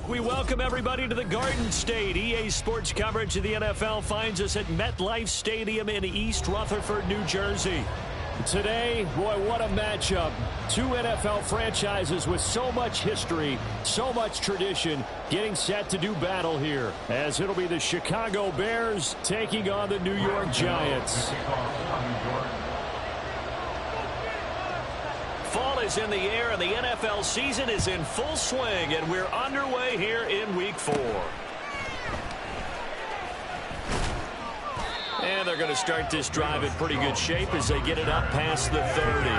We welcome everybody to the Garden State. EA Sports coverage of the NFL finds us at MetLife Stadium in East Rutherford, New Jersey. Today, boy, what a matchup. Two NFL franchises with so much history, so much tradition, getting set to do battle here, as it'll be the Chicago Bears taking on the New York Giants. Fall is in the air, and the NFL season is in full swing, and we're underway here in Week 4. And they're going to start this drive in pretty good shape as they get it up past the 30.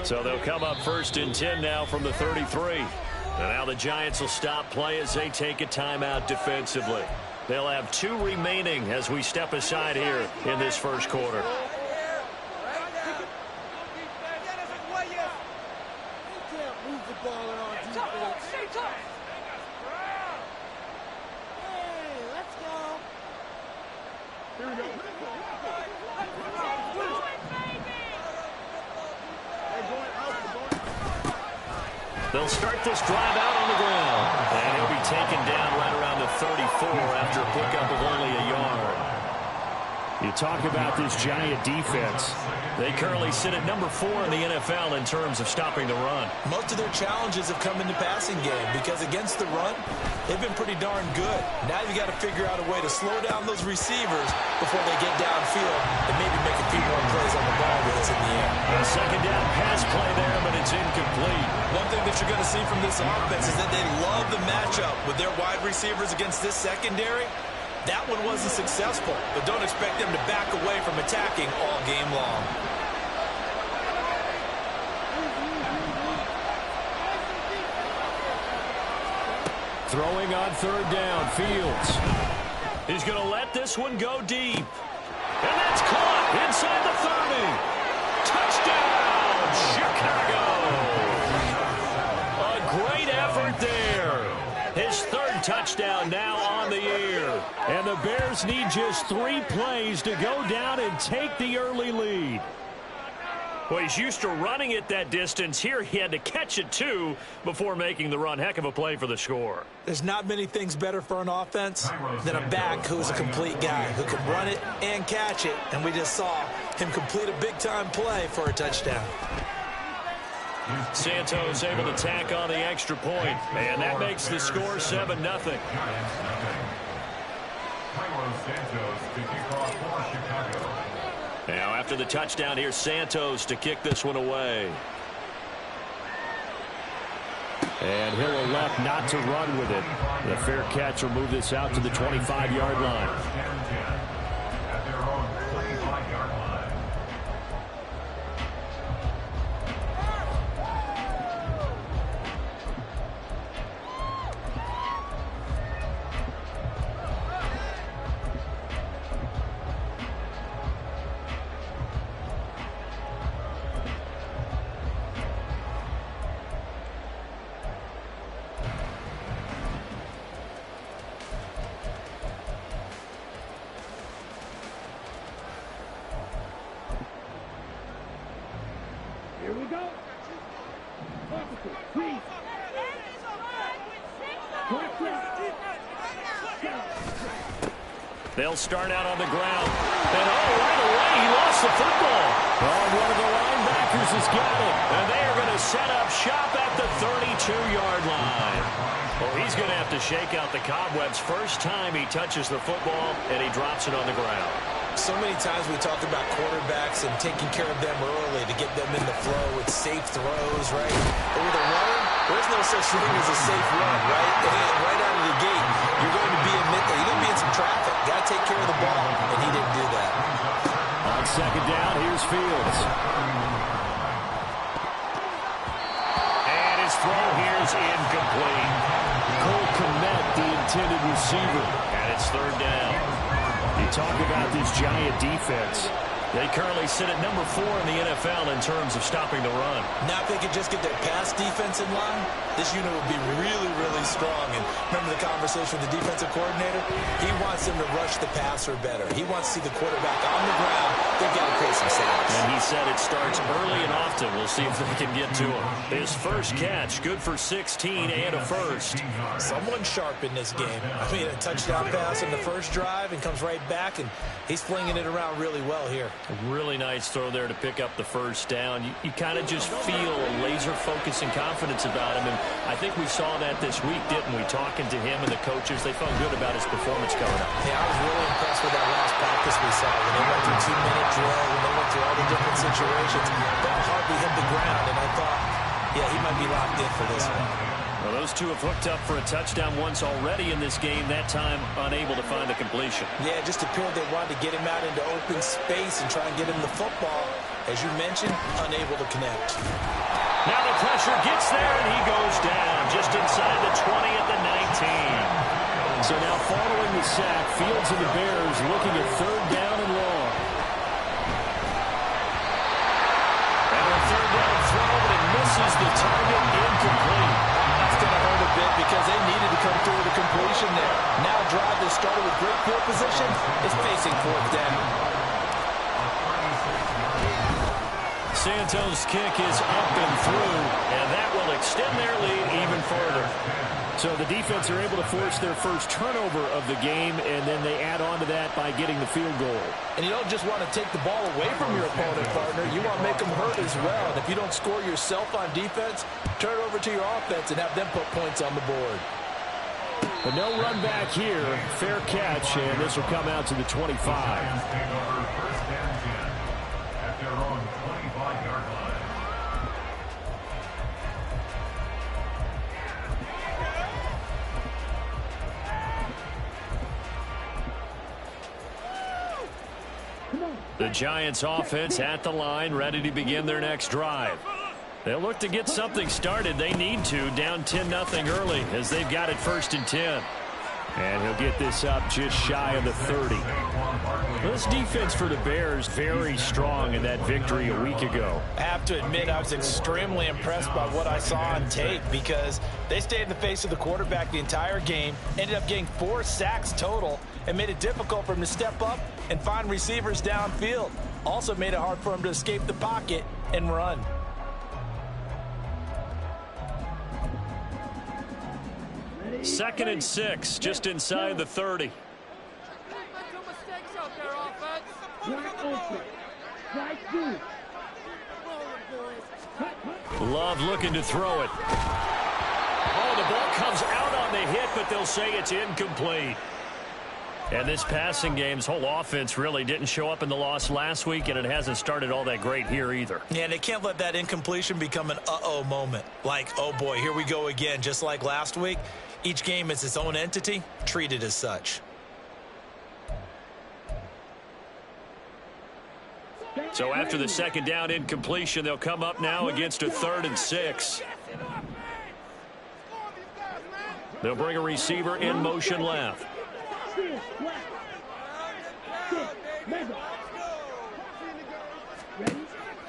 So they'll come up 1st and 10 now from the 33. And now the Giants will stop play as they take a timeout defensively. They'll have 2 remaining as we step aside here in this first quarter. They'll start this drive out on the ground. And he'll be taken down right around the 34 after a pickup of only a yard. You talk about this Giant defense. They currently sit at number 4 in the NFL in terms of stopping the run. Most of their challenges have come in the passing game because against the run, they've been pretty darn good. Now you've got to figure out a way to slow down those receivers before they get downfield and maybe make a few more plays on the ball when it's in the air. A second down pass play there, but it's incomplete. One thing that you're going to see from this offense is that they love the matchup with their wide receivers against this secondary. That one wasn't successful, but don't expect them to back away from attacking all game long. Throwing on 3rd down, Fields. He's going to let this one go deep. And that's caught inside the 30. Touchdown, Chicago! A great effort there. His 3rd touchdown now on the year. And the Bears need just 3 plays to go down and take the early lead. Well, he's used to running it that distance. Here he had to catch it, too, before making the run. Heck of a play for the score. There's not many things better for an offense than a back who's a complete guy, who can run it and catch it. And we just saw him complete a big-time play for a touchdown. Santos able to tack on the extra point, and that makes the score 7-0. Now after the touchdown, here's Santos to kick this one away. And he'll elect not to run with it. The fair catch will move this out to the 25-yard line. Here we go. They'll start out on the ground. And right away, he lost the football. One of the linebackers has got it. And they are going to set up shop at the 32-yard line. Well, he's going to have to shake out the cobwebs first time he touches the football, and he drops it on the ground. So many times we talk about quarterbacks and taking care of them early to get them in the flow with safe throws, right? But with a runner, there's no such thing as a safe run, right? And right out of the gate, you're going to be in some traffic. Got to take care of the ball, and he didn't do that. On second down, here's Fields. And his throw here is incomplete. Cole Kmet, the intended receiver, and it's third down. You talk about this Giant defense. They currently sit at number 4 in the NFL in terms of stopping the run. Now, if they could just get their pass defense in line, this unit would be really, really strong. And remember the conversation with the defensive coordinator? He wants them to rush the passer better. He wants to see the quarterback on the ground. They've got to create some sacks. And he said it starts early and often. We'll see if they can get to him. His first catch, good for 16 and a first. Someone sharp in this game. I mean, a touchdown pass in the first drive and comes right back, and he's flinging it around really well here. A really nice throw there to pick up the first down. You kind of just feel a laser focus and confidence about him, and I think we saw that this week, didn't we? Talking to him and the coaches, they felt good about his performance coming up. Yeah, I was really impressed with that last practice we saw when they went through 2-minute drill, when they went through all the different situations. Ball hardly hit the ground, and I thought, yeah, he might be locked in for this one. Well, those two have hooked up for a touchdown once already in this game, that time unable to find the completion. Yeah, it just appeared they wanted to get him out into open space and try and get him the football. As you mentioned, unable to connect. Now the pressure gets there, and he goes down just inside the 20 at the 19. So now following the sack, Fields and the Bears looking at third down and long. And a third down throw, but it misses the target, incomplete. That's going to hurt a bit because they needed to come through with a completion there. Now a drive that started with great field position is facing fourth down. Santos' kick is up and through, and that will extend their lead even further. So the defense are able to force their first turnover of the game, and then they add on to that by getting the field goal. And you don't just want to take the ball away from your opponent, partner. You want to make them hurt as well. And if you don't score yourself on defense, turn it over to your offense and have them put points on the board. But no run back here. Fair catch, and this will come out to the 25. The Giants offense at the line, ready to begin their next drive. They'll look to get something started. They need to, down 10-0 early as they've got it 1st and 10. And he'll get this up just shy of the 30. This defense for the Bears very strong in that victory a week ago. I have to admit I was extremely impressed by what I saw on tape because they stayed in the face of the quarterback the entire game, ended up getting 4 sacks total, and made it difficult for him to step up and find receivers downfield. Also made it hard for him to escape the pocket and run. Second and 6, just inside the 30. Love looking to throw it. Oh, the ball comes out on the hit, but they'll say it's incomplete. And this passing game's whole offense really didn't show up in the loss last week, and it hasn't started all that great here either. Yeah, and they can't let that incompletion become an uh-oh moment. Like, oh boy, here we go again, just like last week. Each game is its own entity, treated as such. So after the second down incompletion, they'll come up now against a 3rd and 6. They'll bring a receiver in motion left.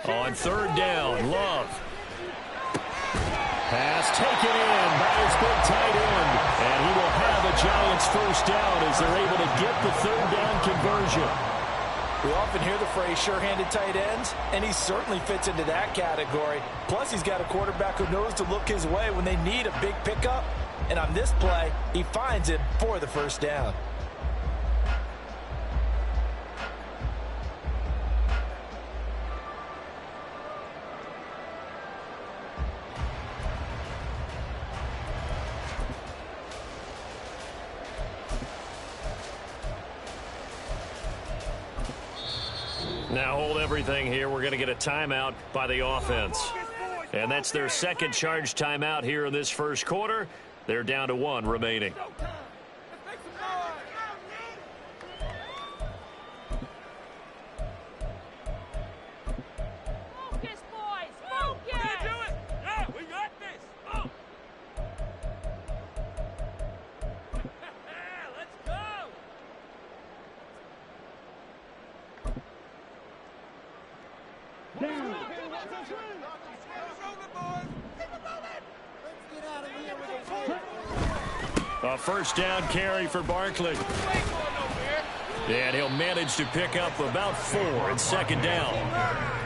On 3rd down, Love. Pass taken in by his big tight end. And he will have a Giants first down as they're able to get the 3rd down conversion. We often hear the phrase sure-handed tight ends, and he certainly fits into that category. Plus, he's got a quarterback who knows to look his way when they need a big pickup. And on this play, he finds it for the first down. Now hold everything here. We're going to get a timeout by the offense. And that's their second charge timeout here in this first quarter. They're down to 1 remaining. Focus, boys! Focus! Yeah, we got this! Oh. Let's go! A first down carry for Barkley. And he'll manage to pick up about 4 in second down.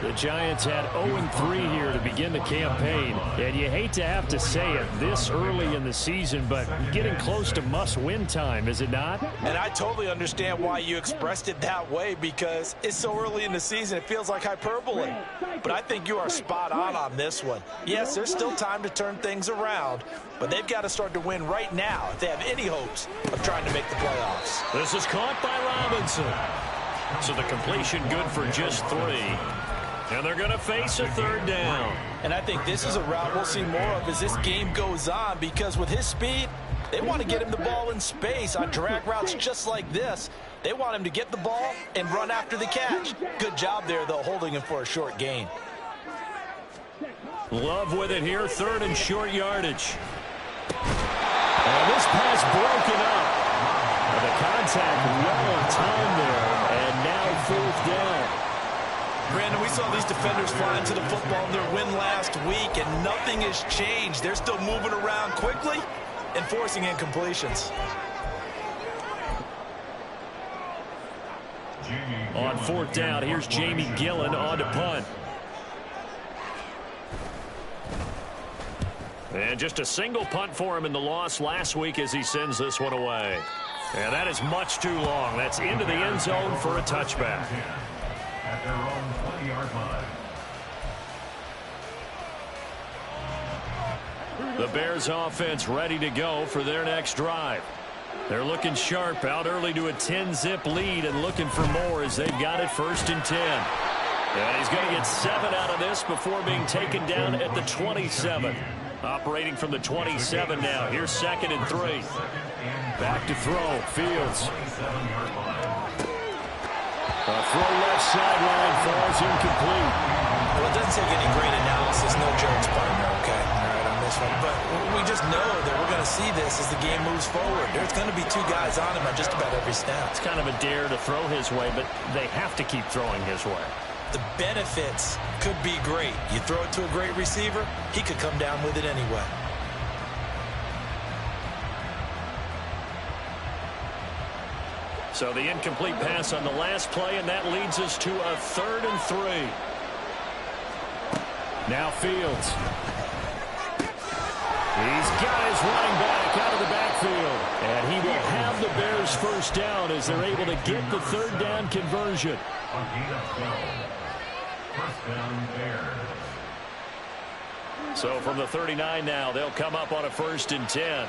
The Giants had 0-3 here to begin the campaign. And you hate to have to say it this early in the season, but getting close to must-win time, is it not? And I totally understand why you expressed it that way, because it's so early in the season, it feels like hyperbole. But I think you are spot on this one. Yes, there's still time to turn things around, but they've got to start to win right now if they have any hopes of trying to make the playoffs. This is caught by Robinson. So the completion good for just 3. And they're going to face a 3rd down. And I think this is a route we'll see more of as this game goes on, because with his speed, they want to get him the ball in space on drag routes just like this. They want him to get the ball and run after the catch. Good job there, though, holding him for a short gain. Love with it here, 3rd and short yardage. And this pass broken up. The contact well in time there, and now 4th down. Brandon, we saw these defenders fly into the football in their win last week, and nothing has changed. They're still moving around quickly and forcing incompletions. On 4th down, here's Jamie Gillen on to punt. And just a single punt for him in the loss last week as he sends this one away. And that is much too long. That's into the end zone for a touchback. At their own 20-yard line. The Bears offense ready to go for their next drive. They're looking sharp, out early to a 10-zip lead and looking for more as they've got it 1st and 10. And he's going to get 7 out of this before being taken down at the 27. Operating from the 27 now. Here's 2nd and 3. Back to throw. Fields. A throw left sideline falls incomplete. Well, it doesn't take any great analysis. No jokes, partner, okay? All right, on this one. But we just know that we're going to see this as the game moves forward. There's going to be 2 guys on him on just about every snap. It's kind of a dare to throw his way, but they have to keep throwing his way. The benefits could be great. You throw it to a great receiver, he could come down with it anyway. So the incomplete pass on the last play, and that leads us to a 3rd and 3. Now Fields. He's got his running back out of the backfield. And he will have the Bears first down as they're able to get the 3rd down conversion. First down, Bears. So from the 39 now, they'll come up on a 1st and 10.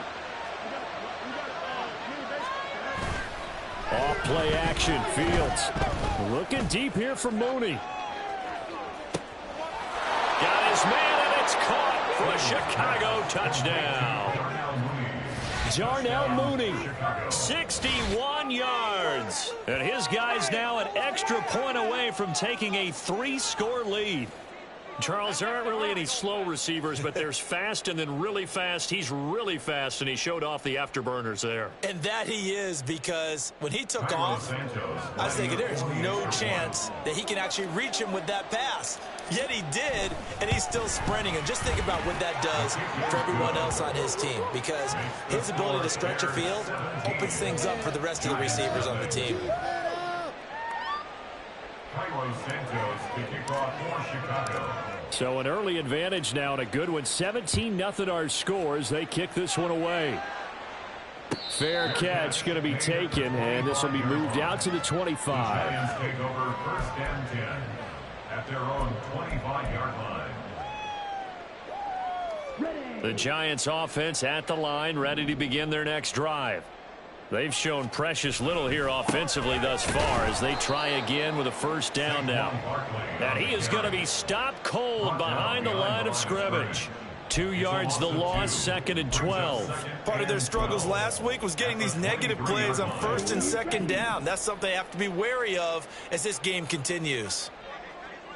Off play action, Fields. Looking deep here for Mooney. Got his man, and it's caught for a Chicago touchdown. Darnell Mooney, 61 yards. And his guys now an extra point away from taking a 3-score lead. Charles, there aren't really any slow receivers, but there's fast and then really fast. He's really fast, and he showed off the afterburners there. And that he is, because when he took off, I was thinking there's no chance that he can actually reach him with that pass. Yet he did, and he's still sprinting. And just think about what that does for everyone else on his team, because his ability to stretch a field opens things up for the rest of the receivers on the team. So an early advantage now and a good one. 17-0 our score as they kick this one away. Fair catch going to be taken, and this will be moved out to the 25. Giants take over 1st and 10 at their own 25-yard line. The Giants offense at the line, ready to begin their next drive. They've shown precious little here offensively thus far as they try again with a 1st down now. And he is going to be stopped cold behind the line of scrimmage. 2 yards the loss, 2nd and 12. Part of their struggles last week was getting these negative plays on 1st and 2nd down. That's something they have to be wary of as this game continues.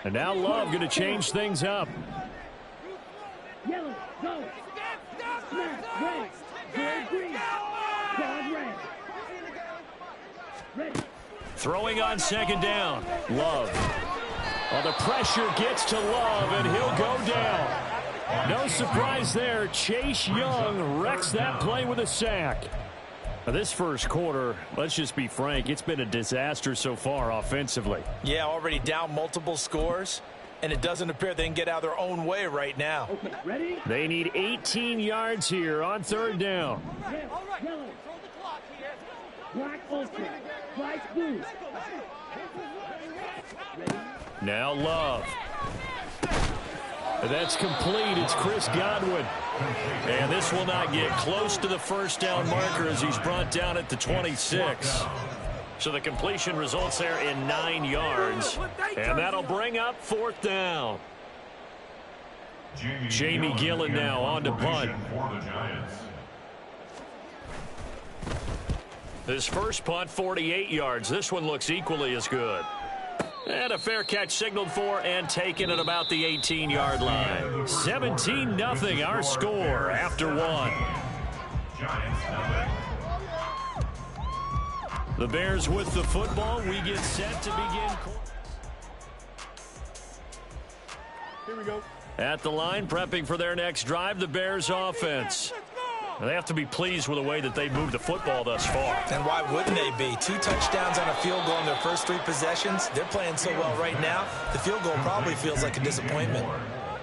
And now Love going to change things up. Yellow, go. Snap, red, gold, green, quad red. Ready. Throwing on 2nd down. Love. Well, the pressure gets to Love, and he'll go down. No surprise there. Chase Young wrecks that play with a sack. Now, this first quarter, let's just be frank, it's been a disaster so far offensively. Yeah, already down multiple scores, and it doesn't appear they can get out of their own way right now. Okay, ready? They need 18 yards here on 3rd down. Yellow, black ultra, black blue. Ready? Now Love. That's complete. It's Chris Godwin. And this will not get close to the 1st down marker as he's brought down at the 26. So the completion results there in 9 yards. And that'll bring up 4th down. Jamie Gillen now on to punt. His first punt, 48 yards. This one looks equally as good. And a fair catch signaled for and taken at about the 18-yard line. 17-0 our score after 1. The Bears with the football. We get set to begin. Here we go. At the line, prepping for their next drive, the Bears offense. They have to be pleased with the way that they've moved the football thus far. And why wouldn't they be? 2 touchdowns on a field goal in their first 3 possessions. They're playing so well right now, the field goal probably feels like a disappointment.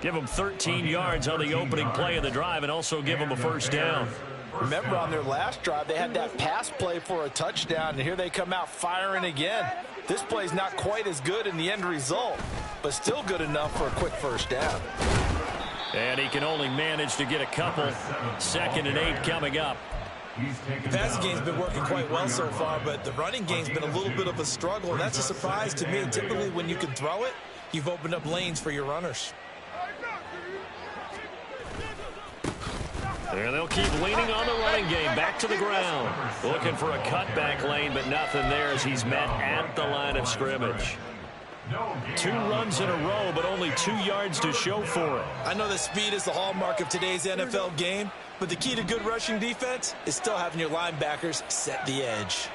Give them 13 yards on the opening play of the drive and also give them a 1st down. Remember, on their last drive, they had that pass play for a touchdown, and here they come out firing again. This play's not quite as good in the end result, but still good enough for a quick 1st down. And he can only manage to get a couple. 2nd and 8 coming up. The passing game's been working quite well so far, but the running game's been a little bit of a struggle, and that's a surprise to me. Typically, when you can throw it, you've opened up lanes for your runners. And they'll keep leaning on the running game. Back to the ground. Looking for a cutback lane, but nothing there as he's met at the line of scrimmage. 2 runs in a row, but only 2 yards to show for it. I know that speed is the hallmark of today's NFL game, but the key to good rushing defense is still having your linebackers set the edge.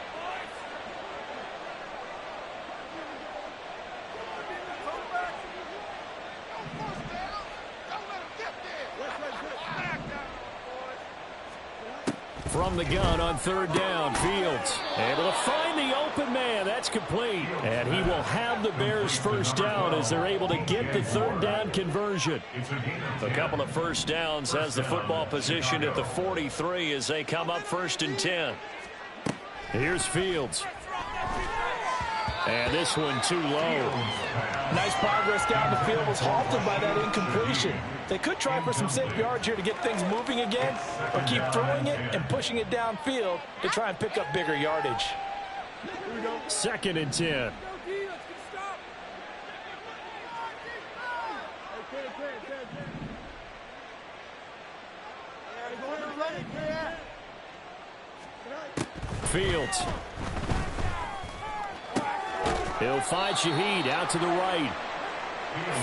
From the gun on 3rd down, Fields able to find the open man. That's complete. And he will have the Bears 1st down as they're able to get the 3rd down conversion. A couple of 1st downs has the football positioned at the 43 as they come up 1st and 10. Here's Fields. And this one too low. Nice progress down the field, was halted by that incompletion. They could try for some safe yards here to get things moving again, or keep throwing it and pushing it downfield to try and pick up bigger yardage. 2nd and 10. Fields. He'll find Shaheed out to the right.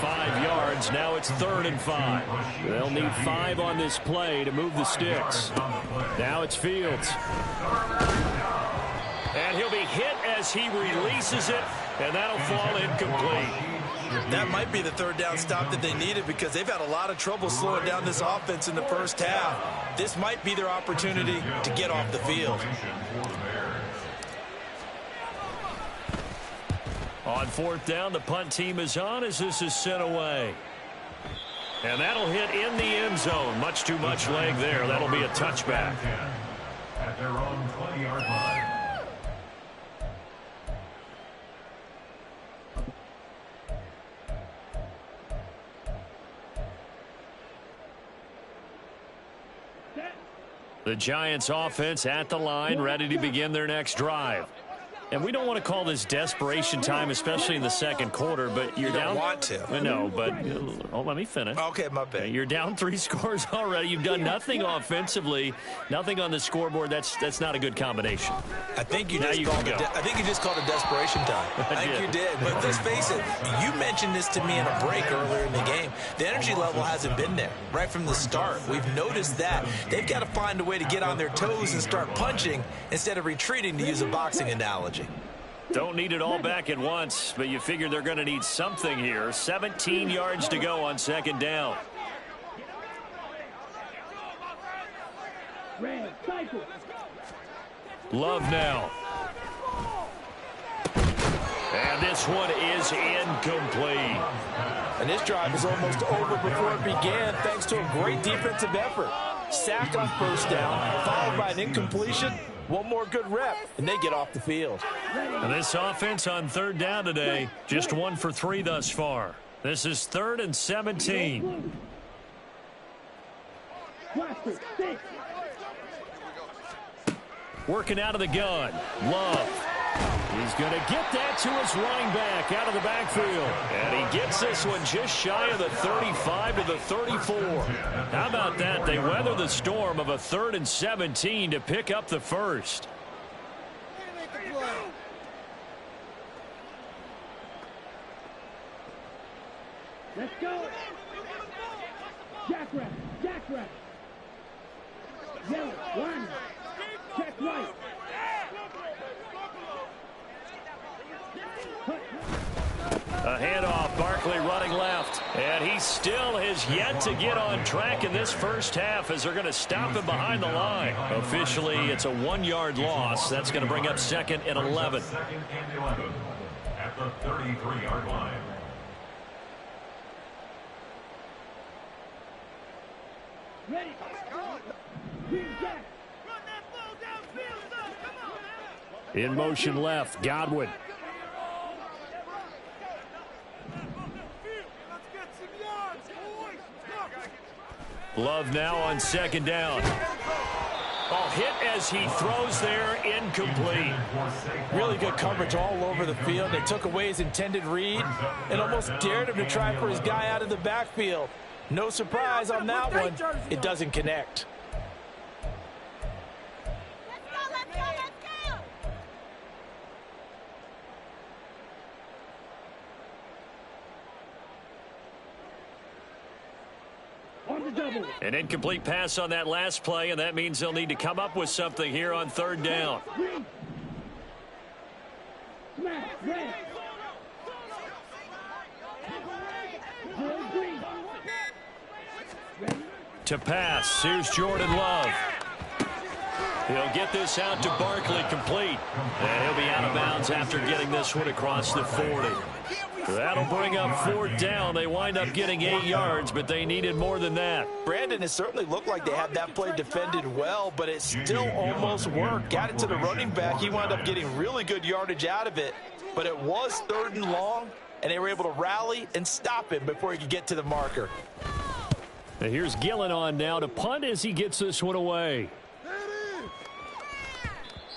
5 yards. Now it's 3rd and 5. They'll need 5 on this play to move the sticks. Now it's Fields. And he'll be hit as he releases it, and that'll fall incomplete. That might be the 3rd down stop that they needed because they've had a lot of trouble slowing down this offense in the first half. This might be their opportunity to get off the field. On 4th down, the punt team is on as this is sent away. And that'll hit in the end zone. Much too much leg there. That'll be a touchback. At their own 20-yard line. The Giants offense at the line, ready to begin their next drive. And we don't want to call this desperation time, especially in the 2nd quarter, but you're down. You don't want to. No, but let me finish. Okay, my bad. You're down 3 scores already. You've done nothing offensively, nothing on the scoreboard. That's not a good combination. I think you just called it desperation time. I think you did. But let's face it, you mentioned this to me in a break earlier in the game. The energy level hasn't been there right from the start. We've noticed that. They've got to find a way to get on their toes and start punching instead of retreating, to use a boxing analogy. Don't need it all back at once, but you figure they're going to need something here. 17 yards to go on 2nd down. Love now. And this one is incomplete. And this drive was almost over before it began thanks to a great defensive effort. Sack on 1st down, followed by an incompletion. One more good rep, and they get off the field. And this offense on 3rd down today, just 1 for 3 thus far. This is 3rd and 17. Working out of the gun. Love. He's going to get that to his running back out of the backfield. And he gets this one just shy of the 35 to the 34. How about that? They weather the storm of a 3rd and 17 to pick up the first. Let's go. Jackrabbit. Jackrabbit. Yellow. 1. Check right. A handoff, Barkley running left. And he still has yet to get on track in this first half as they're going to stop him behind the line. Officially, it's a 1-yard loss. That's going to bring up 2nd and 11. 2nd and 11 at the 33-yard line. Ready. In motion left, Godwin. Love now on 2nd down. Oh, hit as he throws there, incomplete. Really good coverage all over the field. They took away his intended read and almost dared him to try for his guy out of the backfield. No surprise on that one. It doesn't connect. An incomplete pass on that last play, and that means they'll need to come up with something here on 3rd down. To pass, here's Jordan Love. He'll get this out to Barkley, complete. And he'll be out of bounds after getting this one across the 40. That'll bring up 4th down. They wind up getting 8 yards, but they needed more than that. Brandon, it certainly looked like they had that play defended well, but it still almost worked. Got it to the running back. He wound up getting really good yardage out of it. but it was 3rd and long, and they were able to rally and stop him before he could get to the marker. And here's Gillen on now to punt as he gets this one away.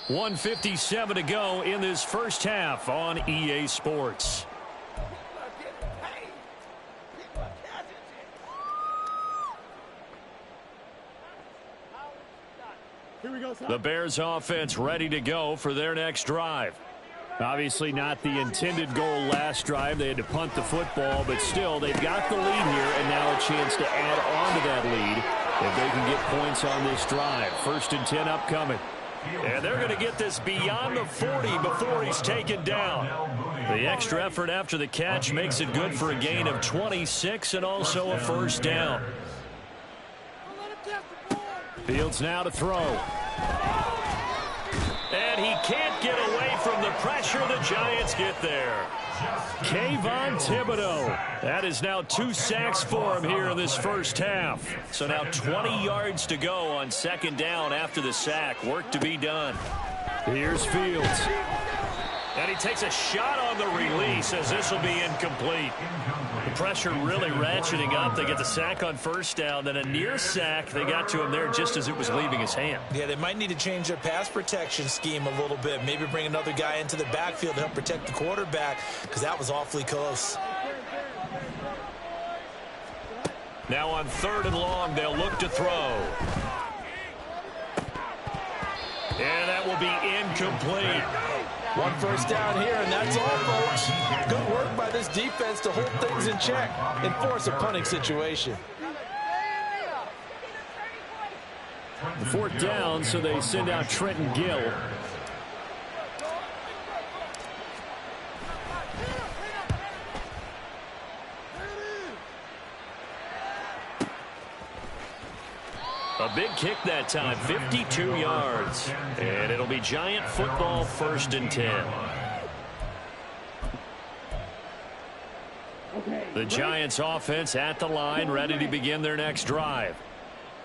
1:57 to go in this first half on EA Sports. Here we go, son. The Bears offense ready to go for their next drive. Obviously not the intended goal last drive. They had to punt the football, but still they've got the lead here and now a chance to add on to that lead if they can get points on this drive. 1st and 10 upcoming. And they're going to get this beyond the 40 before he's taken down. The extra effort after the catch makes it good for a gain of 26 and also a 1st down. Fields now to throw. And he can't get away from the pressure. The Giants get there. Kayvon Thibodeau. That is now 2 sacks for him here in this first half. So now 20 yards to go on 2nd down after the sack. Work to be done. Here's Fields. And he takes a shot on the release as this will be incomplete. The pressure really ratcheting up. They get the sack on 1st down, then a near sack. They got to him there just as it was leaving his hand. Yeah, they might need to change their pass protection scheme a little bit. Maybe bring another guy into the backfield to help protect the quarterback, because that was awfully close. Now on 3rd and long, they'll look to throw. And that will be incomplete. 1 first down here, and that's all, folks. Good work by this defense to hold things in check and force a punting situation. The 4th down, so they send out Trenton Gill. A big kick that time, 52 yards. And it'll be Giant football, 1st and 10. The Giants offense at the line, ready to begin their next drive.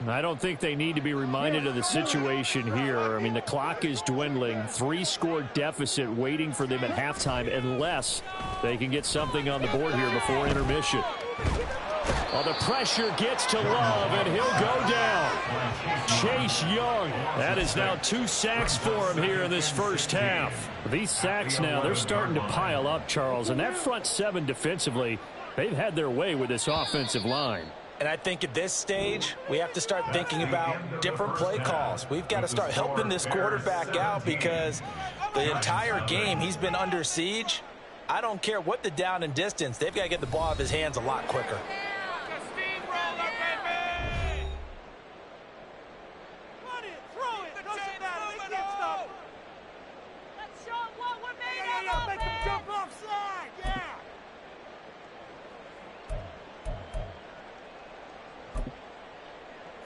I don't think they need to be reminded of the situation here. I mean, the clock is dwindling. 3-score deficit waiting for them at halftime unless they can get something on the board here before intermission. Well, the pressure gets to Love, and he'll go down. Chase Young. That is now 2 sacks for him here in this first half. These sacks now, they're starting to pile up, Charles. And that front 7 defensively, they've had their way with this offensive line. And I think at this stage, we have to start thinking about different play calls. We've got to start helping this quarterback out because the entire game he's been under siege. I don't care what the down and distance. They've got to get the ball out of his hands a lot quicker.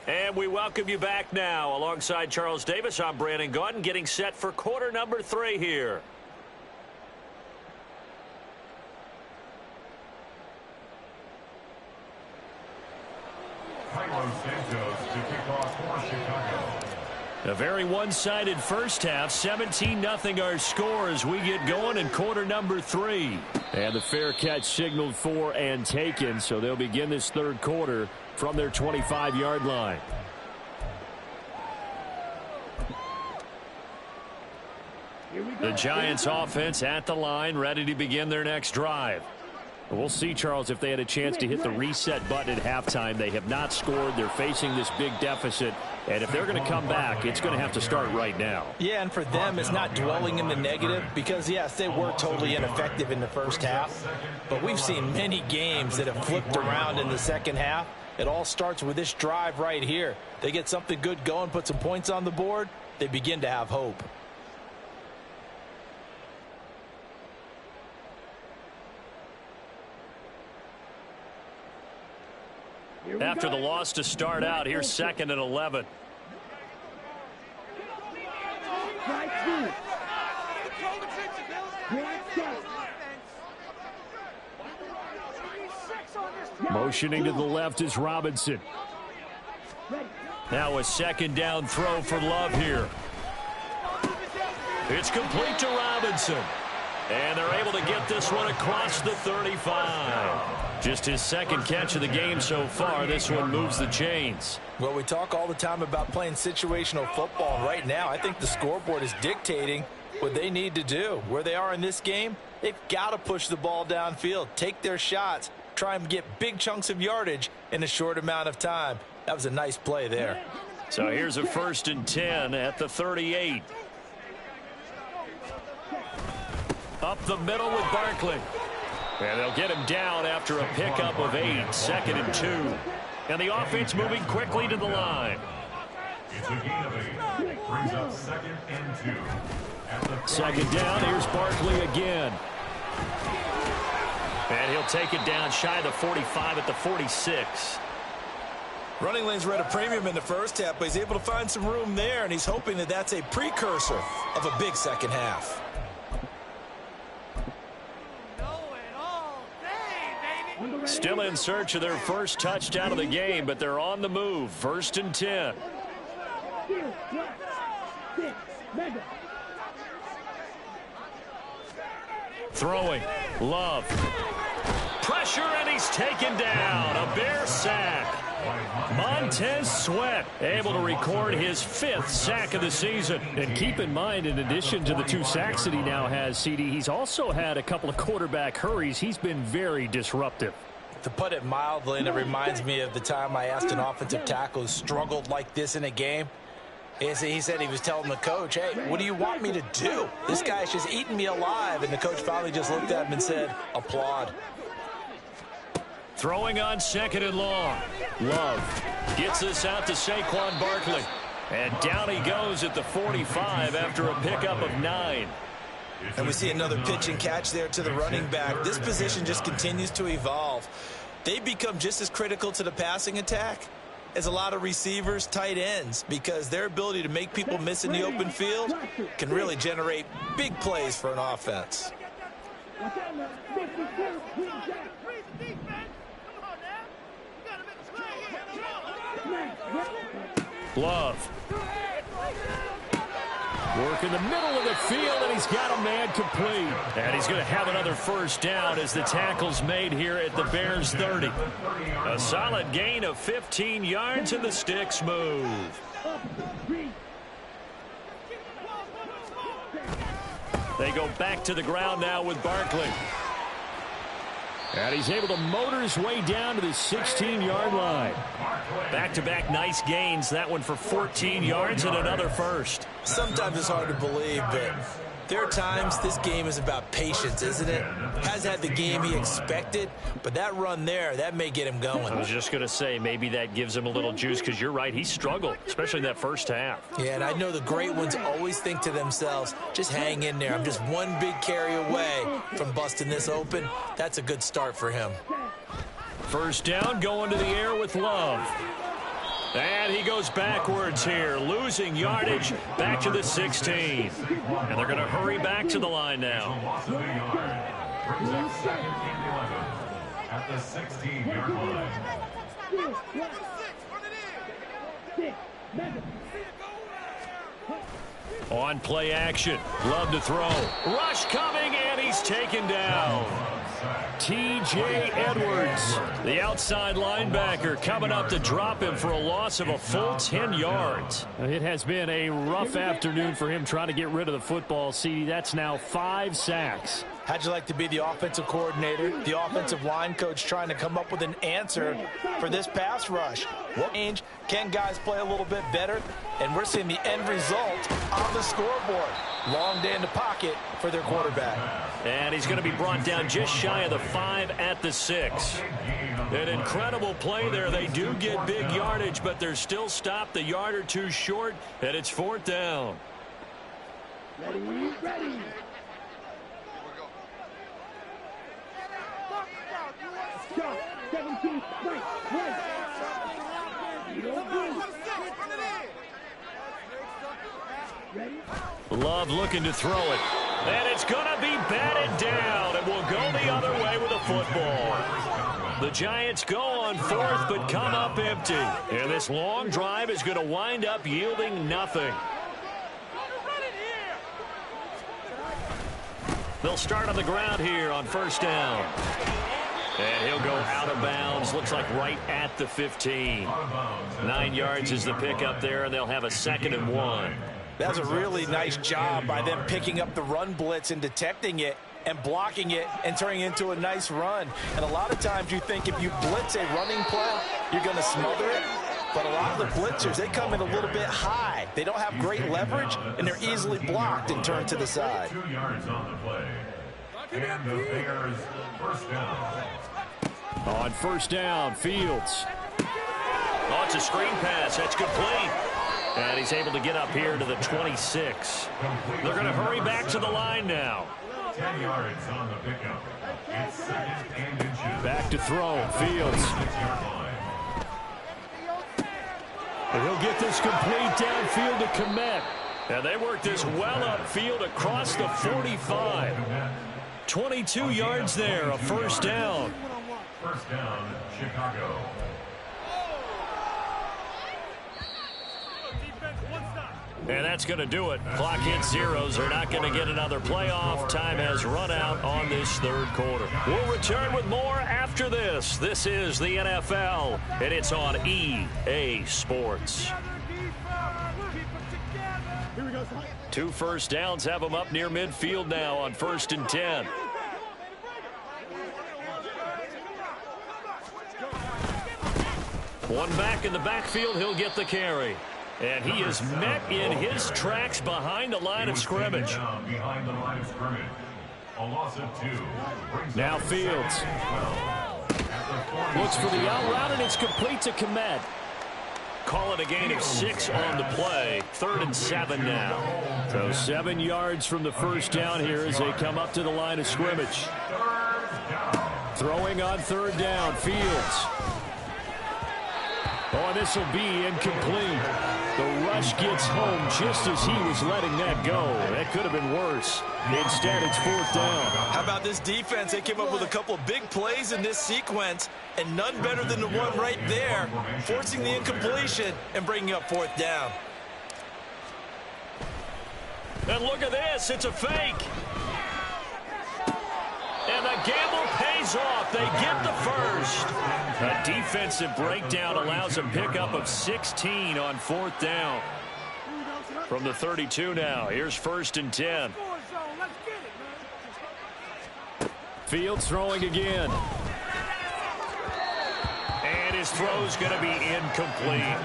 And we welcome you back now. Alongside Charles Davis, I'm Brandon Gaudin, getting set for quarter number 3 here. A very one-sided first half. 17-0 our score as we get going in quarter number 3. And the fair catch signaled for and taken, so they'll begin this 3rd quarter from their 25-yard line. The Giants offense at the line, ready to begin their next drive. We'll see, Charles, if they had a chance to hit the reset button at halftime. They have not scored. They're facing this big deficit. And if they're going to come back, it's going to have to start right now. Yeah, and for them, it's not dwelling in the negative because, yes, they were totally ineffective in the first half. But we've seen many games that have flipped around in the second half. It all starts with this drive right here. They get something good going, put some points on the board, they begin to have hope. After the loss to start out, here's 2nd and 11. Motioning to the left is Robinson. Now a 2nd down throw for Love here. It's complete to Robinson. And they're able to get this one across the 35. Just his second catch of the game so far. This one moves the chains. Well, we talk all the time about playing situational football. And right now, I think the scoreboard is dictating what they need to do. Where they are in this game, they've got to push the ball downfield, take their shots, try and get big chunks of yardage in a short amount of time. That was a nice play there. So here's a 1st and 10 at the 38. Up the middle with Barkley. And they'll get him down after a pickup of 8, 2nd and 2. And the offense moving quickly to the line. It's a gain of 8. Brings up 2nd and 2. At the 2nd down, here's Barkley again. And he'll take it down shy of the 45 at the 46. Running lanes were at a premium in the first half, but he's able to find some room there, and he's hoping that that's a precursor of a big second half. Still in search of their first touchdown of the game, but they're on the move. 1st and 10. Throwing. Love. Pressure, and he's taken down. A Bear sack. Montez Sweat able to record his 5th sack of the season. And keep in mind, in addition to the 2 sacks that he now has, CD, he's also had a couple of quarterback hurries. He's been very disruptive. To put it mildly, and it reminds me of the time I asked an offensive tackle who struggled like this in a game. He said he was telling the coach, hey, what do you want me to do? This guy's just eating me alive. And the coach finally just looked at him and said, applaud. Throwing on 2nd and long. Love gets this out to Saquon Barkley. And down he goes at the 45 after a pickup of 9. And we see another pitch and catch there to the running back. This position just continues to evolve. They become just as critical to the passing attack as a lot of receivers, tight ends, because their ability to make people miss in the open field can really generate big plays for an offense. Love. Work in the middle of the field, and he's got a man complete. And he's going to have another 1st down as the tackle's made here at the Bears 30. A solid gain of 15 yards, and the sticks move. They go back to the ground now with Barkley. And he's able to motor his way down to the 16-yard line. Back-to-back nice gains. That one for 14 yards and another 1st. Sometimes it's hard to believe, but there are times this game is about patience, isn't it? Has had the game he expected, but that run there, that may get him going. I was just going to say, maybe that gives him a little juice, because you're right, he struggled, especially in that first half. Yeah, and I know the great ones always think to themselves, just hang in there. I'm just one big carry away from busting this open. That's a good start for him. 1st down, going to the air with Love. And he goes backwards here, losing yardage back to the 16. And they're going to hurry back to the line now. brings up 2nd and 11 at the 16-yard line. On play action. Love to throw. Rush coming, and he's taken down. T.J. Edwards, the outside linebacker, coming up to drop him for a loss of a full 10 yards. It has been a rough afternoon for him trying to get rid of the football. CD, that's now 5 sacks. How'd you like to be the offensive coordinator, the offensive line coach, trying to come up with an answer for this pass rush? What change? Can guys play a little bit better? And we're seeing the end result on the scoreboard. Long day in the pocket for their quarterback. And he's going to be brought down just shy of the 5 at the 6. An incredible play there. They do get big yardage, but they're still stopped a yard or two short, and it's 4th down. Ready. Stop. 17. Right. Love looking to throw it. And it's going to be batted down. And will go the other way with a football. The Giants go on 4th, but come up empty. And this long drive is going to wind up yielding nothing. They'll start on the ground here on first down. And he'll go out of bounds. Looks like right at the 15. 9 yards is the pickup there, and they'll have a 2nd and 1. That's a really nice job by them picking up the run blitz and detecting it and blocking it and turning it into a nice run. And a lot of times you think if you blitz a running play, you're going to smother it. But a lot of the blitzers, they come in a little bit high. They don't have great leverage, and they're easily blocked and turned to the side. 2 yards on the play. And the Bears first down. On first down, Fields. Oh, it's a screen pass. That's complete. And he's able to get up here to the 26. They're going to hurry back to the line now. 10 yards on the pickup. It's 2nd and inches. Back to throw, Fields. 6-yard line. And he'll get this complete downfield to Kmet. And they work this well upfield across the 45. 22 yards there, a first down. First down, Chicago. And that's going to do it. Clock hits zeros. They're not going to get another playoff. Time has run out on this 3rd quarter. We'll return with more after this. This is the NFL, and it's on EA Sports. Here we go. 2 first downs have them up near midfield now on 1st and 10. One back in the backfield. He'll get the carry. And he is met in his tracks behind the line of scrimmage. Behind the line of scrimmage. A loss of 2. Now Fields looks for the out route, and it's complete to Kmet. Call it a gain of 6 on the play. 3rd and 7 now. So 7 yards from the first down here as they come up to the line of scrimmage. Throwing on 3rd down, Fields. Oh, and this will be incomplete. The rush gets home just as he was letting that go. That could have been worse. Instead, it's 4th down. How about this defense? They came up with a couple of big plays in this sequence, and none better than the one right there, forcing the incompletion and bringing up 4th down. And look at this. It's a fake. And the gamble pays off. They get the first. A defensive breakdown allows a pickup of 16 on 4th down. From the 32 now. Here's 1st and 10. Fields throwing again. And his throw's going to be incomplete.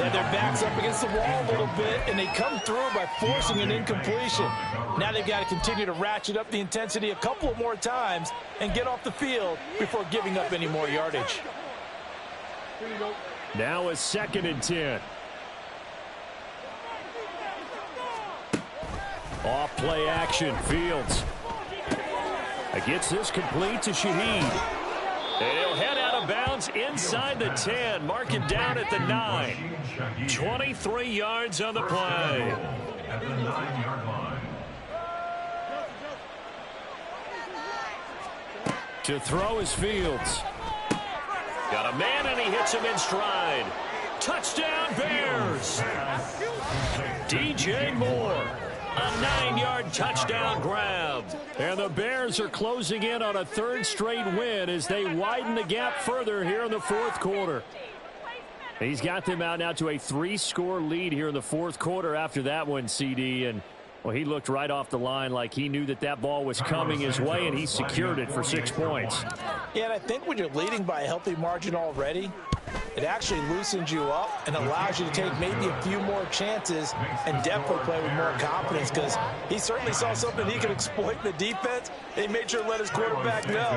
And their back's up against the wall a little bit, and they come through by forcing an incompletion. Now they've got to continue to ratchet up the intensity a couple of more times and get off the field before giving up any more yardage. Now a 2nd and 10. Off play action, Fields. Gets this complete to Shaheed. And he'll head out of bounds inside the 10. Mark it down at the 9. 23 yards on the play. At the 9-yard line. To throw is Fields. Got a man, and he hits him in stride. Touchdown, Bears. DJ Moore. A 9-yard touchdown grab. And the Bears are closing in on a 3rd straight win as they widen the gap further here in the 4th quarter. He's got them out now to a 3-score lead here in the 4th quarter after that one, CD. And, well, he looked right off the line like he knew that that ball was coming his way, and he secured it for 6 points. Yeah, and I think when you're leading by a healthy margin already, it actually loosens you up and allows you to take maybe a few more chances and definitely play with more confidence, because he certainly saw something he could exploit in the defense. He made sure to let his quarterback know,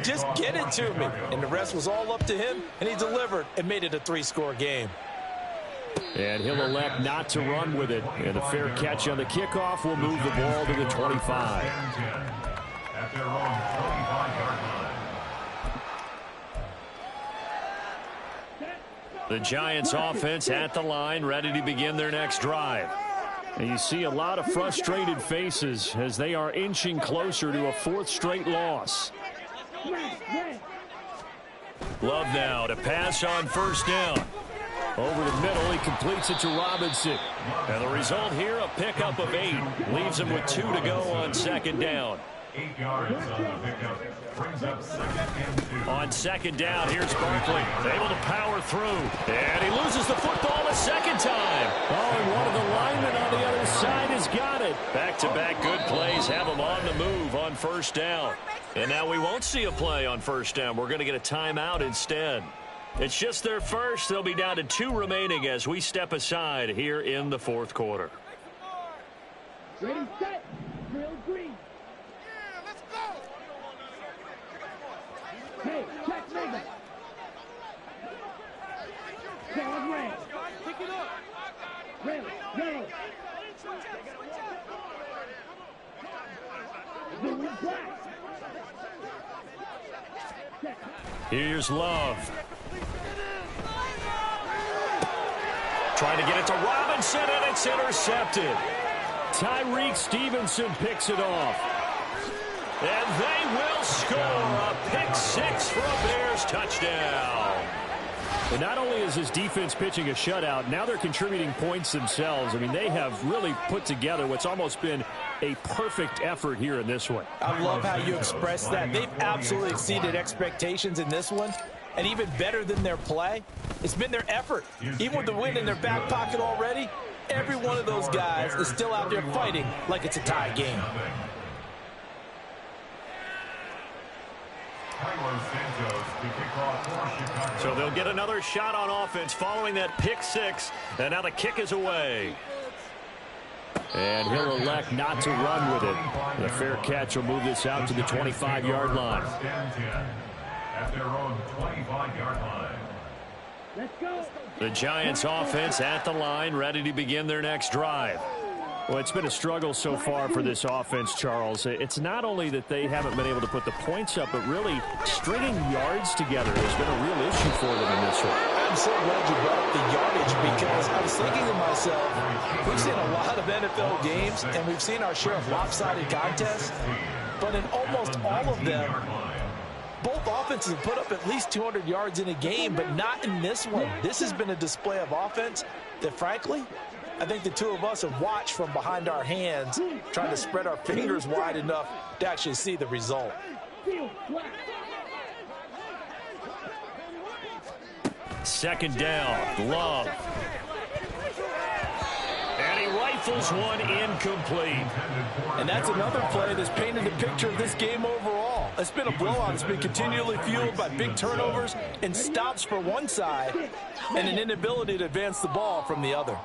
just get it to me. And the rest was all up to him, and he delivered and made it a 3-score game. And he'll elect not to run with it. And a fair catch on the kickoff will move the ball to the 25. At their own 25-yard line. The Giants offense at the line, ready to begin their next drive. And you see a lot of frustrated faces as they are inching closer to a 4th straight loss. Love now to pass on 1st down. Over the middle, he completes it to Robinson. And the result here, a pickup of 8. Leaves him with 2 to go on second down. 8 yards on the pickup. Brings up 2nd and 2. On second down, here's Barkley. Able to power through. And he loses the football a second time. Oh, and one of the linemen on the other side has got it. Back-to-back good plays have him on the move on first down. And now we won't see a play on first down. We're going to get a timeout instead. It's just their first. They'll be down to 2 remaining as we step aside here in the fourth quarter. Ready, set, drill green. Yeah, let's go. Hey, check mega. Dog red. Pick it up. Red, yellow. Blue and black. Here's Love. Trying to get it to Robinson, and it's intercepted. Tyreek Stevenson picks it off. And they will score a pick 6 for a Bears touchdown. And not only is his defense pitching a shutout, now they're contributing points themselves. I mean, they have really put together what's almost been a perfect effort here in this one. I love how you express that. They've absolutely exceeded expectations in this one. And even better than their play, it's been their effort. Even with the win in their back pocket already, every one of those guys is still out there fighting like it's a tie game. So they'll get another shot on offense following that pick 6. And now the kick is away. And he'll elect not to run with it. The fair catch will move this out to the 25-yard line. At their own 25-yard line. Let's go. The Giants offense at the line, ready to begin their next drive. Well, it's been a struggle so far for this offense, Charles. It's not only that they haven't been able to put the points up, but really stringing yards together has been a real issue for them in this one. I'm so glad you brought up the yardage because I was thinking to myself, we've seen a lot of NFL games and we've seen our share of lopsided contests, but in almost all of them, both offenses have put up at least 200 yards in a game, but not in this one. This has been a display of offense that, frankly, I think the two of us have watched from behind our hands, trying to spread our fingers wide enough to actually see the result. Second down, Love. And he rifles one incomplete. And that's another play that's painted the picture of this game overall. It's been a blowout. It's been continually fueled by big turnovers and stops for one side and an inability to advance the ball from the other.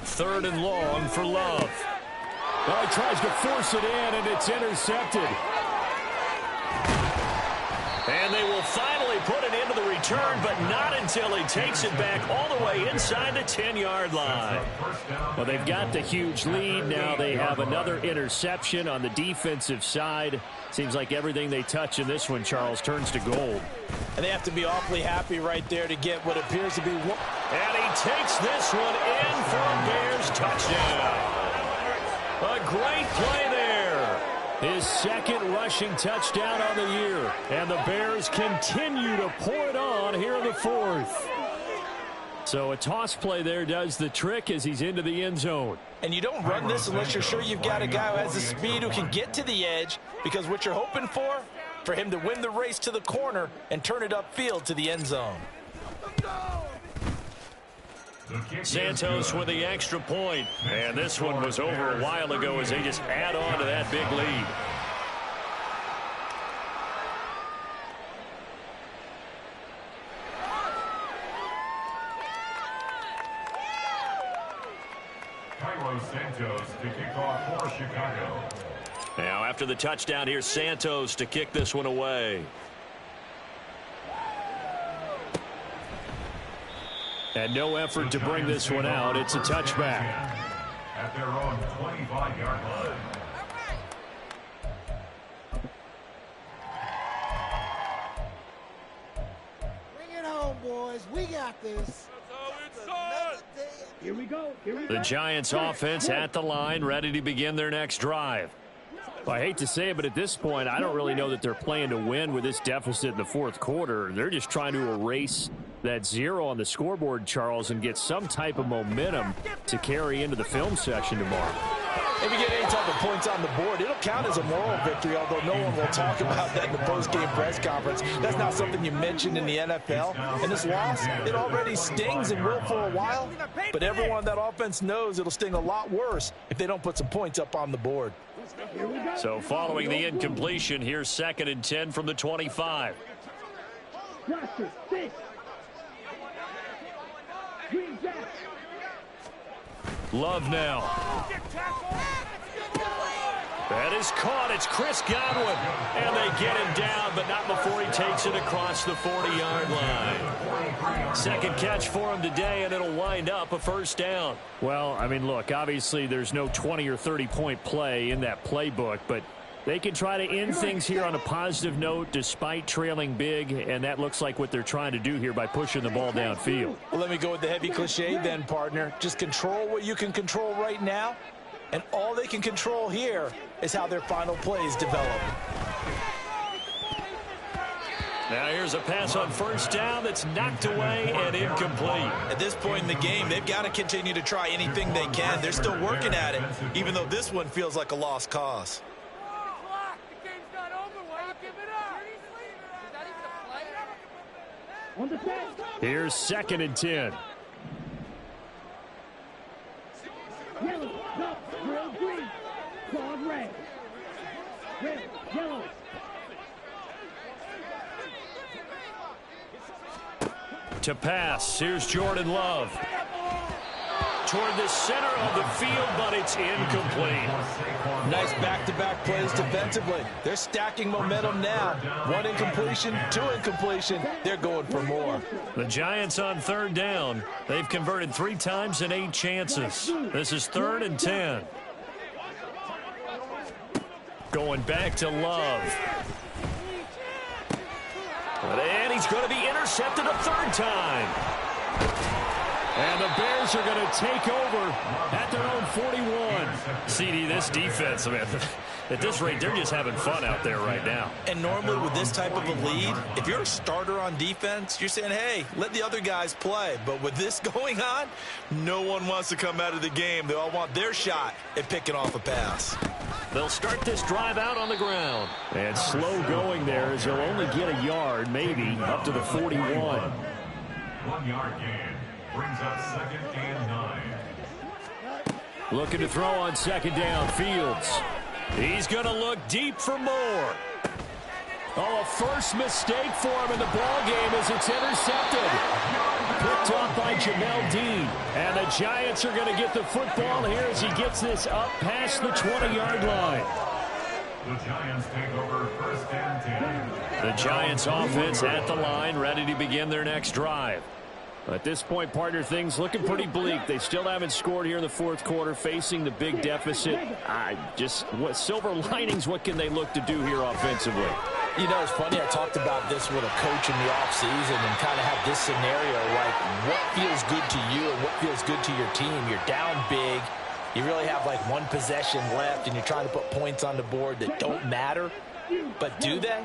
Third and long for Love. Oh, he tries to force it in, and it's intercepted. And they will finally put it into the return, but not until he takes it back all the way inside the 10-yard line. Well, they've got the huge lead. Now they have another interception on the defensive side. Seems like everything they touch in this one, Charles, turns to gold. And they have to be awfully happy right there to get what appears to be one. And he takes this one in for a Bears touchdown. A great play there. His second rushing touchdown on the year. And the Bears continue to pour it on here in the fourth. So a toss play there does the trick as he's into the end zone. And you don't run this unless you're sure you've got a guy who has the speed who can get to the edge, because what you're hoping for him to win the race to the corner and turn it upfield to the end zone. Santos with the extra point. And this one was over a while ago as they just add on to that big lead. Santos to kick off for Chicago. Now after the touchdown, here's Santos to kick this one away. And no effort to bring this one out. It's a touchback. At their own 25-yard line. Bring it home, boys. We got this. That's how it's done. Here we go. The Giants offense at the line, ready to begin their next drive. Well, I hate to say it, but at this point, I don't really know that they're playing to win with this deficit in the fourth quarter. They're just trying to erase that 0 on the scoreboard, Charles, and get some type of momentum to carry into the film session tomorrow. If you get any type of points on the board, it'll count as a moral victory, although no one will talk about that in the post-game press conference. That's not something you mentioned in the NFL. And this loss, it already stings and will for a while, but everyone on that offense knows it'll sting a lot worse if they don't put some points up on the board. So following the incompletion, here's 2nd and 10 from the 25. Love now. That is caught. It's Chris Godwin. And they get him down, but not before he takes it across the 40-yard line. Second catch for him today, and it'll wind up a first down. Well, I mean, look, obviously there's no 20 or 30-point play in that playbook, but they can try to end things here on a positive note despite trailing big, and that looks like what they're trying to do here by pushing the ball downfield. Well, let me go with the heavy cliche then, partner. Just control what you can control right now, and all they can control here is how their final plays develop. Now here's a pass on first down that's knocked away and incomplete. At this point in the game, they've got to continue to try anything they can. They're still working at it, even though this one feels like a lost cause. Here's 2nd and 10. Yellow, no, real green, clawed red. Red, yellow. To pass, here's Jordan Love. Toward the center of the field, but it's incomplete. Nice back-to-back plays defensively. They're stacking momentum now. 1 incompletion, 2 incompletion. They're going for more. The Giants on 3rd down. They've converted 3 times in 8 chances. This is 3rd and 10. Going back to Love. And he's going to be intercepted a 3rd time. And the Bears are going to take over at their own 41. CD, this defense, man, at this rate, they're just having fun out there right now. And normally with this type of a lead, if you're a starter on defense, you're saying, hey, let the other guys play. But with this going on, no one wants to come out of the game. They all want their shot at picking off a pass. They'll start this drive out on the ground. And slow going there as they'll only get a yard, maybe, up to the 41. 1 yard gain. Brings up 2nd and 9. Looking to throw on 2nd down. Fields. He's going to look deep for more. Oh, a first mistake for him in the ball game as it's intercepted. Picked up by Jamel Dean. And the Giants are going to get the football here as he gets this up past the 20-yard line. The Giants take over 1st and 10. The Giants offense at the line, ready to begin their next drive. At this point, partner, things looking pretty bleak. They still haven't scored here in the 4th quarter, facing the big deficit. What silver linings, what can they look to do here offensively? You know, it's funny, I talked about this with a coach in the offseason and kind of have this scenario, like what feels good to you and what feels good to your team. You're down big. You really have like 1 possession left, and you're trying to put points on the board that don't matter. But do they?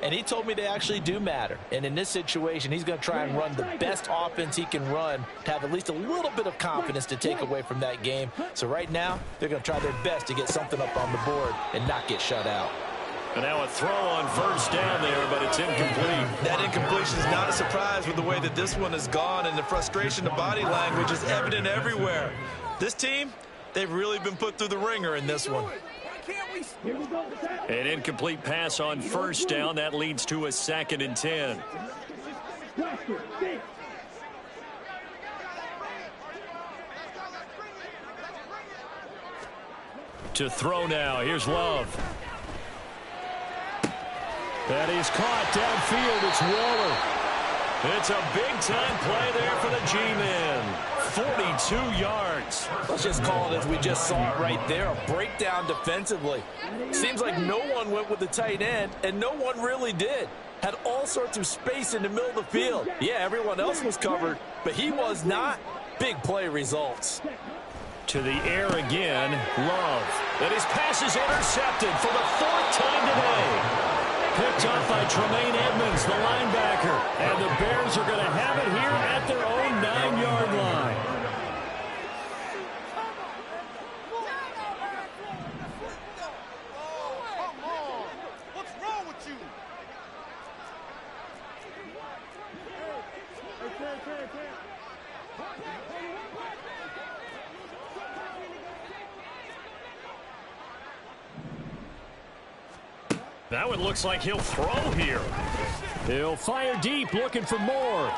And he told me they actually do matter. And in this situation, he's going to try and run the best offense he can run to have at least a little bit of confidence to take away from that game. So right now, they're going to try their best to get something up on the board and not get shut out. And now a throw on 1st down there, but it's incomplete. That incompletion is not a surprise with the way that this one has gone, and the frustration, the body language is evident everywhere. This team, they've really been put through the ringer in this one. An incomplete pass on 1st down. That leads to a 2nd and 10. To throw now. Here's Love. That is caught downfield. It's Waller. It's a big-time play there for the G-men. 42 yards. Let's just call it as we just saw it right there. A breakdown defensively. Seems like no one went with the tight end, and no one really did. Had all sorts of space in the middle of the field. Yeah, everyone else was covered, but he was not. big play results. To the air again, Love. And his pass is intercepted for the 4th time today. Picked up by Tremaine Edmonds, the linebacker. And the Bears are going to have it here at their own 9-yard line. That one looks like he'll throw here. He'll fire deep, looking for more.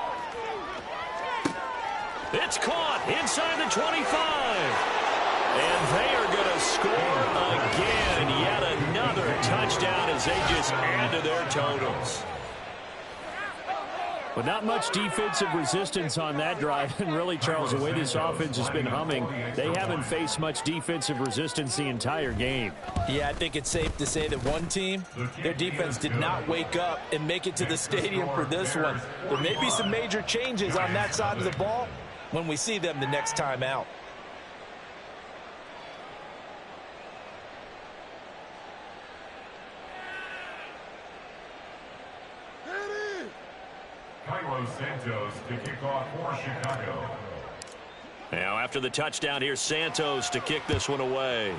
It's caught inside the 25. And they are going to score again. Yet another touchdown as they just add to their totals. But not much defensive resistance on that drive. And really, Charles, the way this offense has been humming, they haven't faced much defensive resistance the entire game. Yeah, I think it's safe to say that one team, their defense did not wake up and make it to the stadium for this one. There may be some major changes on that side of the ball when we see them the next time out. Santos to kick off for Chicago. Now after the touchdown, here's Santos to kick this one away.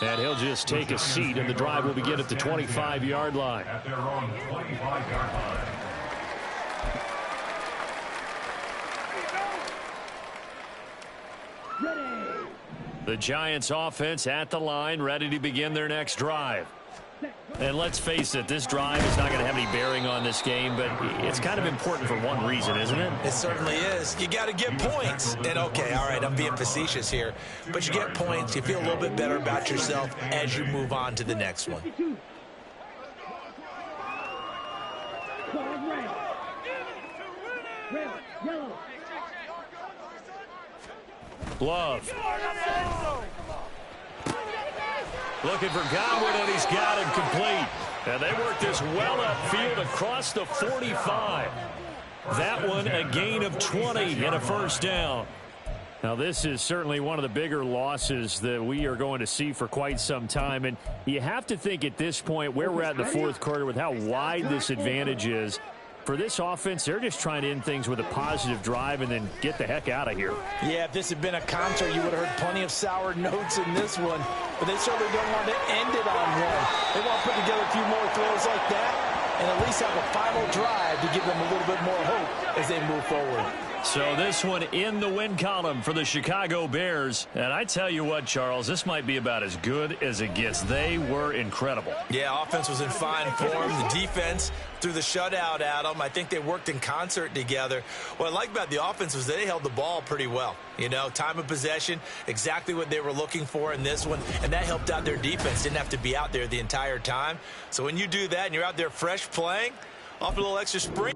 And he'll just take a seat, and the drive will begin at the 25-yard line. At their own 25-yard line. The Giants offense at the line, ready to begin their next drive. And let's face it, this drive is not going to have any bearing on this game, but it's kind of important for one reason, isn't it? It certainly is. You got to get points. And, okay, all right, I'm being facetious here. But you get points, you feel a little bit better about yourself as you move on to the next one. Love. Looking for Godwin, and he's got him complete. And they work this well upfield across the 45. That one a gain of 20 and a first down. Now, this is certainly one of the bigger losses that we are going to see for quite some time. And you have to think at this point where we're at in the fourth quarter with how wide this advantage is. For this offense, they're just trying to end things with a positive drive and then get the heck out of here. Yeah, if this had been a concert, you would have heard plenty of sour notes in this one. But they certainly don't want to end it on one. They want to put together a few more throws like that and at least have a final drive to give them a little bit more hope as they move forward. So this one in the win column for the Chicago Bears. And I tell you what, Charles, this might be about as good as it gets. They were incredible. Yeah, offense was in fine form. The defense threw the shutout at them. I think they worked in concert together. What I like about the offense was they held the ball pretty well. You know, time of possession, exactly what they were looking for in this one. And that helped out their defense. Didn't have to be out there the entire time. So when you do that and you're out there fresh playing, off a little extra spring.